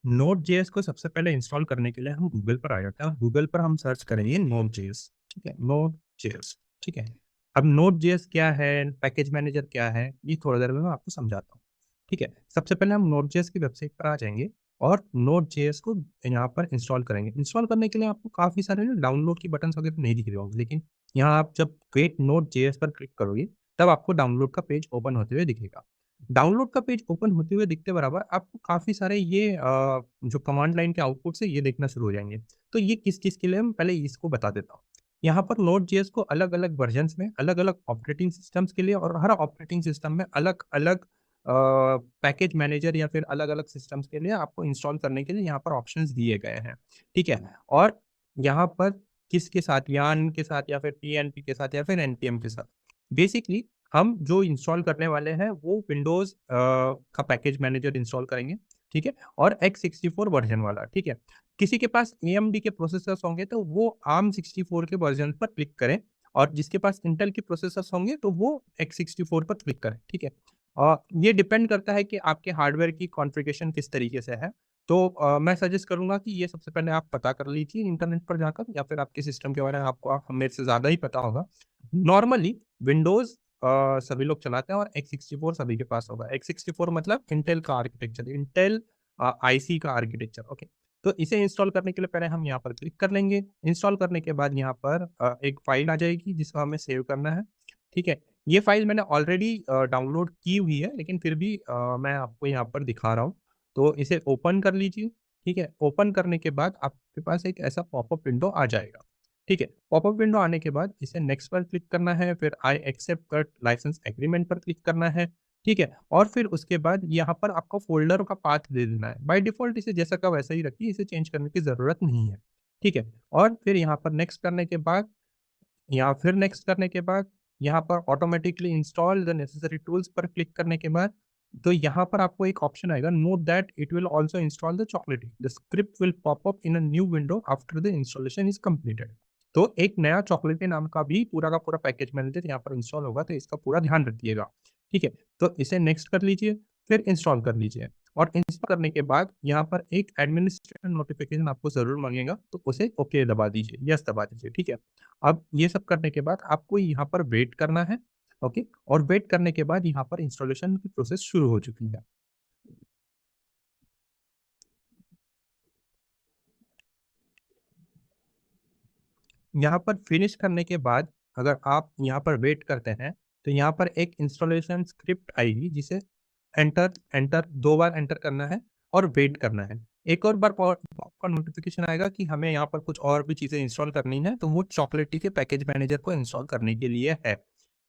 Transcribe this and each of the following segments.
Node JS को सबसे पहले इंस्टॉल करने के लिए हम गूगल पर आ जाते हैं और गूगल पर हम सर्च करेंगे नोड जेएस। ठीक है, नोड जेएस। ठीक है, अब नोड जेएस क्या है, पैकेज मैनेजर क्या है, ये थोड़ी देर में मैं आपको समझाता हूँ। ठीक है, सबसे पहले हम नोड जेएस की वेबसाइट पर आ जाएंगे और नोड जेएस को यहाँ पर इंस्टॉल करेंगे। इंस्टॉल करने के लिए आपको काफ़ी सारे ना डाउनलोड की बटन वगैरह नहीं दिख रहे होंगे, लेकिन यहाँ आप जब क्रिएट नोड जेएस पर क्लिक करोगे तब आपको डाउनलोड का पेज ओपन होते हुए दिखेगा। डाउनलोड का पेज ओपन होते हुए दिखते बराबर आपको काफ़ी सारे ये जो कमांड लाइन के आउटपुट्स है ये देखना शुरू हो जाएँगे। तो ये किस चीज़ के लिए है, मैं पहले इसको बता देता हूँ। यहाँ पर नोड.जेएस को अलग-अलग वर्जन्स में, अलग-अलग ऑपरेटिंग सिस्टम्स के लिए और हर ऑपरेटिंग सिस्टम में अलग-अलग पैकेज मैनेजर या फिर अलग-अलग सिस्टम्स के लिए आपको इंस्टॉल करने के लिए यहाँ पर ऑप्शंस दिए गए हैं। ठीक है? और यहाँ पर किसके साथ, यार्न के साथ या फिर पीएनपी के साथ या फिर एनपीएम के साथ। बेसिकली हम जो इंस्टॉल करने वाले हैं वो विंडोज़ का पैकेज मैनेजर इंस्टॉल करेंगे, ठीक है? और x64 वर्ज़न वाला, ठीक है? किसी के पास एएमडी के प्रोसेसर्स होंगे तो वो ARM64 के वर्ज़न पर क्लिक करें और जिसके पास इंटेल के प्रोसेसर्स होंगे तो वो x64 पर क्लिक करें, ठीक है? ये डिपेंड करता है कि आपके हार्डवेयर की कॉन्फ़िगरेशन किस तरीके से है। तो मैं सजेस्ट करूँगा कि ये सबसे पहले आप पता कर लीजिए इंटरनेट पर जाकर या फिर आपके सिस्टम के बारे में आपको मेरे से ज़्यादा ही पता होगा। नॉर्मली विंडोज़ सभी लोग चलाते हैं और x64 सभी के पास होगा। x64 मतलब इंटेल का आर्किटेक्चर, इंटेल आईसी का आर्किटेक्चर, ओके। तो इसे इंस्टॉल करने के लिए पहले हम यहाँ पर क्लिक कर लेंगे। इंस्टॉल करने के बाद यहाँ पर एक फ़ाइल आ जाएगी जिसको हमें सेव करना है, ठीक है? ये फ़ाइल मैंने ऑलरेडी डाउनलोड की हुई है, लेकिन फिर भी मैं आपको यहाँ पर दिखा रहा हूँ। तो इसे ओपन कर लीजिए, ठीक है? ओपन करने के बाद आपके पास एक ऐसा पॉपअप विंडो आ जाएगा। ठीक है, पॉपअप विंडो आने के बाद इसे नेक्स्ट पर क्लिक करना है, फिर आई एक्सेप्ट कट लाइसेंस एग्रीमेंट पर क्लिक करना है, ठीक है? और फिर उसके बाद यहाँ पर आपको फ़ोल्डर का पाथ दे देना है। बाय डिफ़ॉल्ट इसे जैसा का वैसा ही रखिए, इसे चेंज करने की ज़रूरत नहीं है, ठीक है? और फिर यहाँ पर नेक्स्ट करने के बाद फिर नेक्स्ट करने के बाद यहाँ पर automatically install the necessary tools पर क्लिक करने के बाद तो यहाँ पर आपको एक ऑप्शन आएगा, note that it will also install the Chocolatey, the script will pop up in a new window after the installation is completed. तो एक नया चॉकलेटी नाम का भी पूरा का पूरा पैकेज मैनेजर यहाँ पर इंस्टॉल होगा, तो इसका पूरा ध्यान रखिएगा। ठीक है, तो इसे नेक्स्ट कर लीजिए, फिर इंस्टॉल कर लीजिए और इंस्टॉल करने के बाद यहाँ पर एक एडमिनिस्ट्रेशन नोटिफिकेशन आपको ज़रूर माँगेगा, तो उसे ओके दबा दीजिए, यस दबा दीजिए, ठीक है। अब ये सब करने के बाद आपको यहाँ पर वेट करना है, ओके? और वेट करने के बाद यहाँ पर इंस्टॉलेशन की प्रोसेस शुरू हो चुकी है। यहाँ पर फिनिश करने के बाद अगर आप यहाँ पर वेट करते हैं, तो यहाँ पर एक इंस्टॉलेशन स्क्रिप्ट आएगी जिसे एंटर एंटर 2 बार एंटर करना है और वेट करना है। एक और बार आपका नोटिफ़िकेशन आएगा कि हमें यहाँ पर कुछ और भी चीज़ें इंस्टॉल करनी है, तो वो चॉकलेटी के पैकेज मैनेजर को इंस्टॉल करने के लिए है।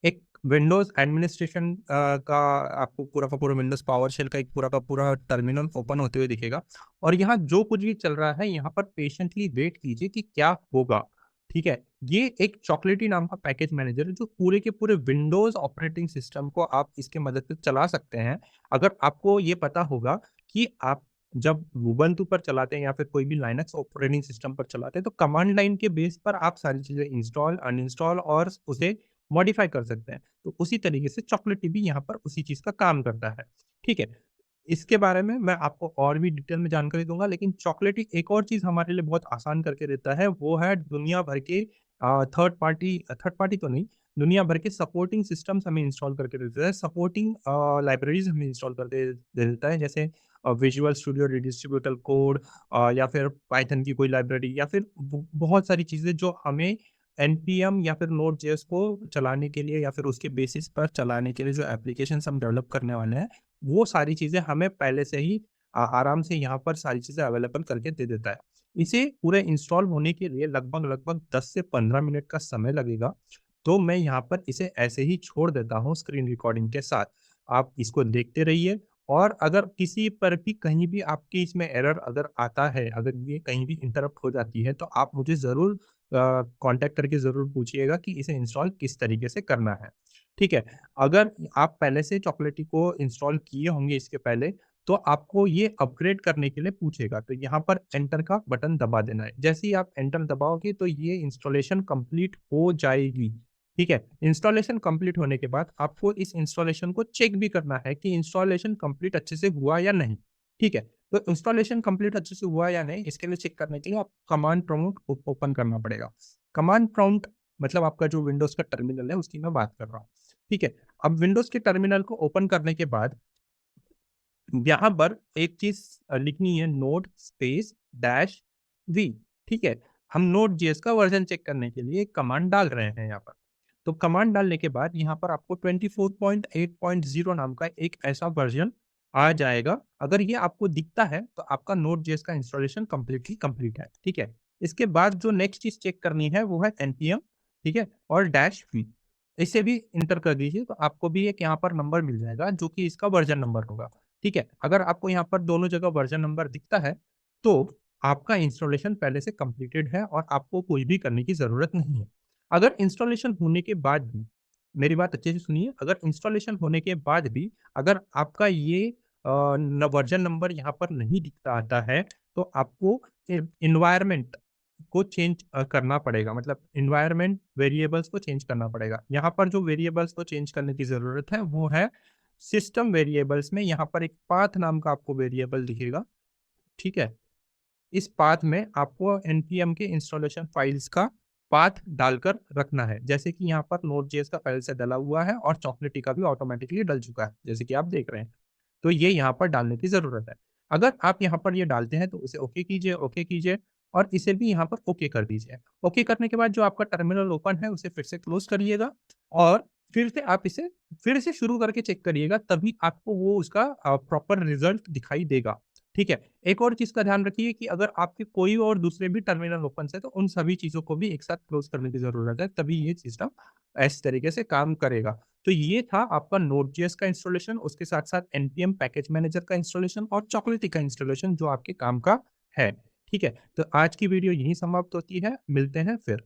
एक विंडोज़ एडमिनिस्ट्रेशन का आपको पूरा का पूरा विंडोज़ पावरशेल का एक पूरा का पूरा टर्मिनल ओपन होते हुए दिखेगा और यहाँ जो कुछ भी चल रहा है, यहाँ पर पेशेंटली वेट कीजिए कि क्या होगा, ठीक है? ये एक चॉकलेटी नाम का पैकेज मैनेजर है जो पूरे के पूरे विंडोज़ ऑपरेटिंग सिस्टम को आप इसकी मदद से चला सकते हैं। अगर आपको ये पता होगा कि आप जब उबंटू पर चलाते हैं या फिर कोई भी लाइनक्स ऑपरेटिंग सिस्टम पर चलाते हैं, तो कमांड लाइन के बेस पर आप सारी चीज़ें इंस्टॉल, अनइंस्टॉल और उसे मॉडिफ़ाई कर सकते हैं। तो उसी तरीके से चॉकलेटी भी यहाँ पर उसी चीज़ का काम करता है। ठीक है? इसके बारे में मैं आपको और भी डिटेल में जानकारी दूँगा, लेकिन चॉकलेटी एक और चीज़ हमारे लिए बहुत आसान करके देता है, वो है दुनिया भर के थर्ड पार्टी तो नहीं, दुनिया भर के सपोर्टिंग सिस्टम्स हमें इंस्टॉल करके देता है। सपोर्टिंग लाइब्रेरीज़ हमें इंस्टॉल करके दे देता है, जैसे विजुअल स्टूडियो रिडिस्ट्रीब्यूटर कोड या फिर पाइथन की कोई लाइब्रेरी या फिर बहुत सारी चीज़ें जो हमें एनपीएम या फिर नोड.जेएस को चलाने के लिए या फिर उसके बेसिस पर चलाने के लिए जो एप्लीकेशंस हम डेवलप करने वाले हैं, वो सारी चीज़ें हमें पहले से ही आराम से यहाँ पर सारी चीज़ें अवेलेबल करके दे देता है। इसे पूरे इंस्टॉल होने के लिए लगभग-लगभग 10 से 15 मिनट का समय लगेगा। तो मैं यहाँ पर इसे ऐसे ही छोड़ देता हूँ स्क्रीन रिकॉर्डिंग के साथ। आप इसको देखते रहिए और अगर किसी पर भी कहीं भी आपकी इसमें एरर अगर आता है, अगर ये कहीं भी इंटरप्ट हो जाती है, तो आप मुझे ज़रूर कॉन्टैक्ट करके ज़रूर पूछिएगा कि इसे इंस्टॉल किस तरीके से करना है। ठीक है? अगर आप पहले से चॉकलेटी को इंस्टॉल किए होंगे इसके पहले, तो आपको ये अपग्रेड करने के लिए पूछेगा, तो यहाँ पर एंटर का बटन दबा देना है। जैसे ही आप एंटर दबाओगे तो ये इंस्टॉलेशन कंप्लीट हो जाएगी, ठीक है? इंस्टॉलेशन कंप्लीट होने के बाद आपको इस इंस्टॉलेशन को चेक भी करना है कि इंस्टॉलेशन कंप्लीट अच्छे से हुआ या नहीं, ठीक है? तो इंस्टॉलेशन कंप्लीट अच्छे से हुआ या नहीं, इसके लिए चेक करने के लिए आप कमांड प्रॉम्प्ट ओपन करना पड़ेगा। कमांड प्रॉम्प्ट मतलब आपका जो विंडोज़ का टर्मिनल है, उसकी मैं बात कर रहा हूँ। ठीक है? अब विंडोज़ के टर्मिनल को ओपन करने के बाद यहाँ पर एक चीज़ लिखनी है, नोड स्पेस डैश वी, ठीक है? हम नोड जेएस का वर्ज़न चेक करने के लिए एक कमांड डाल रहे हैं यहाँ पर। तो कमांड डालने के बाद यहाँ पर आपको 24.8.0 नाम का एक ऐसा वर्ज़न आ जाएगा। अगर ये आपको दिखता है, तो आपका नोड जेएस का इंस्टॉलेशन कंप्लीटली कंप्लीट है, ठीक है? इसके बाद जो नेक्स्ट चीज़ चेक करनी है, वो है एनपीएम, ठीक है? और डैश वी। इसे भी एंटर कर दीजिए, तो आपको भी एक यहाँ पर नंबर मिल जाएगा, जो कि इसका वर्ज़न नंबर होगा। ठीक है? अगर आपको यहाँ पर दोनों जगह वर्ज़न नंबर दिखता है, तो आपका इंस्टॉलेशन पहले से कंप्लीटेड है और आपको कुछ भी करने की ज़रूरत नहीं है। अगर इंस्टॉलेशन होने के बाद भी, मेरी बात अच्छे से सुनिए, अगर इंस्टॉलेशन होने के बाद भी अगर आपका ये न वर्ज़न नंबर यहाँ पर नहीं दिखता आता है, तो आपको एनवायरनमेंट को चेंज करना पड़ेगा, मतलब एनवायरनमेंट वेरिएबल्स को चेंज करना पड़ेगा। यहाँ पर जो वेरिएबल्स को चेंज करने की ज़रूरत है, वो है सिस्टम वेरिएबल्स में यहाँ पर एक पाथ नाम का आपको वेरिएबल दिखेगा, ठीक है? इस पाथ में आपको एनपीएम के इंस्टॉलेशन फाइल्स का पाथ डालकर रखना है। जैसे कि यहाँ पर नोड.जेएस का पहले से डला हुआ है और चॉकलेटी का भी ऑटोमैटिकली डल चुका है, जैसे कि आप देख रहे हैं। तो ये यहाँ पर डालने की ज़रूरत है। अगर आप यहाँ पर ये डालते हैं, तो इसे ओके कीजिए और इसे भी यहाँ पर ओके कर दीजिए। ओके करने के बाद जो आपका टर्मिनल ओपन है, उसे फिर से क्लोज़ करिएगा और फिर से आप इसे फिर से शुरू करके चेक करिएगा, तभी आपको वो उसका प्रॉपर रिज़ल्ट दिखाई देगा। ठीक है? एक और चीज़ का ध्यान रखिए कि अगर आपके कोई और दूसरे भी टर्मिनल ओपन्स है, तो उन सभी चीज़ों को भी एक साथ क्लोज़ करने की ज़रूरत है, तभी ये सिस्टम इस तरीके से काम करेगा। तो ये था आपका नोड.जेएस का इंस्टॉलेशन, उसके साथ-साथ एनपीएम पैकेज मैनेजर का इंस्टॉलेशन और चॉकोलेटी का इंस्टॉलेशन जो आपके काम का है। ठीक है? तो आज की वीडियो यहीं समाप्त होती है, मिलते हैं फिर।